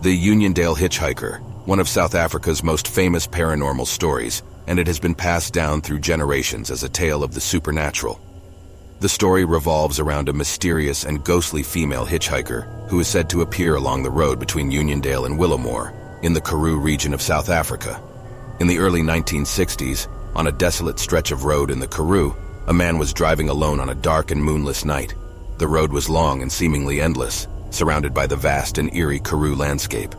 The Uniondale Hitchhiker, one of South Africa's most famous paranormal stories, and it has been passed down through generations as a tale of the supernatural. The story revolves around a mysterious and ghostly female hitchhiker who is said to appear along the road between Uniondale and Willowmore in the Karoo region of South Africa. In the early 1960s, on a desolate stretch of road in the Karoo, a man was driving alone on a dark and moonless night. The road was long and seemingly endless, surrounded by the vast and eerie Karoo landscape.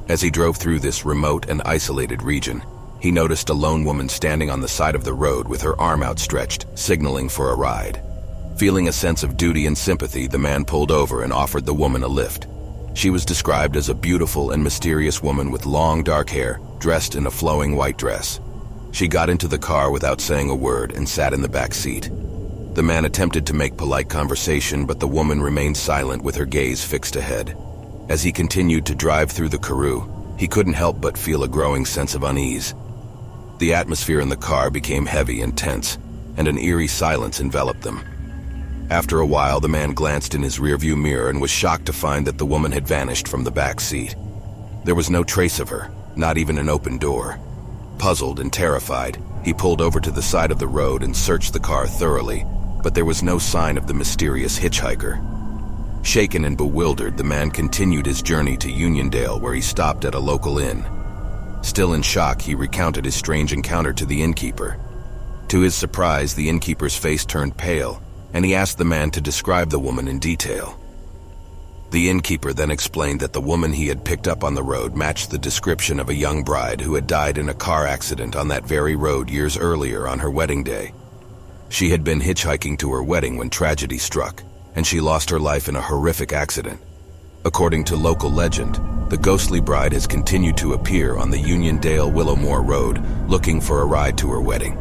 As he drove through this remote and isolated region, he noticed a lone woman standing on the side of the road with her arm outstretched, signaling for a ride. Feeling a sense of duty and sympathy, the man pulled over and offered the woman a lift. She was described as a beautiful and mysterious woman with long dark hair, dressed in a flowing white dress. She got into the car without saying a word and sat in the back seat. The man attempted to make polite conversation, but the woman remained silent with her gaze fixed ahead. As he continued to drive through the Karoo, he couldn't help but feel a growing sense of unease. The atmosphere in the car became heavy and tense, and an eerie silence enveloped them. After a while, the man glanced in his rearview mirror and was shocked to find that the woman had vanished from the back seat. There was no trace of her, not even an open door. Puzzled and terrified, he pulled over to the side of the road and searched the car thoroughly, but there was no sign of the mysterious hitchhiker. Shaken and bewildered, the man continued his journey to Uniondale, where he stopped at a local inn. Still in shock, he recounted his strange encounter to the innkeeper. To his surprise, the innkeeper's face turned pale, and he asked the man to describe the woman in detail. The innkeeper then explained that the woman he had picked up on the road matched the description of a young bride who had died in a car accident on that very road years earlier on her wedding day. She had been hitchhiking to her wedding when tragedy struck, and she lost her life in a horrific accident. According to local legend, the ghostly bride has continued to appear on the Uniondale-Willowmore Road, looking for a ride to her wedding.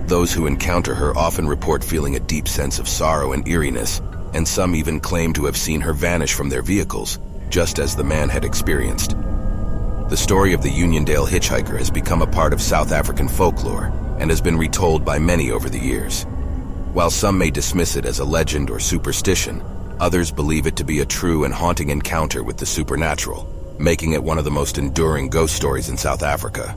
Those who encounter her often report feeling a deep sense of sorrow and eeriness, and some even claim to have seen her vanish from their vehicles, just as the man had experienced. The story of the Uniondale Hitchhiker has become a part of South African folklore and has been retold by many over the years. While some may dismiss it as a legend or superstition, others believe it to be a true and haunting encounter with the supernatural, making it one of the most enduring ghost stories in South Africa.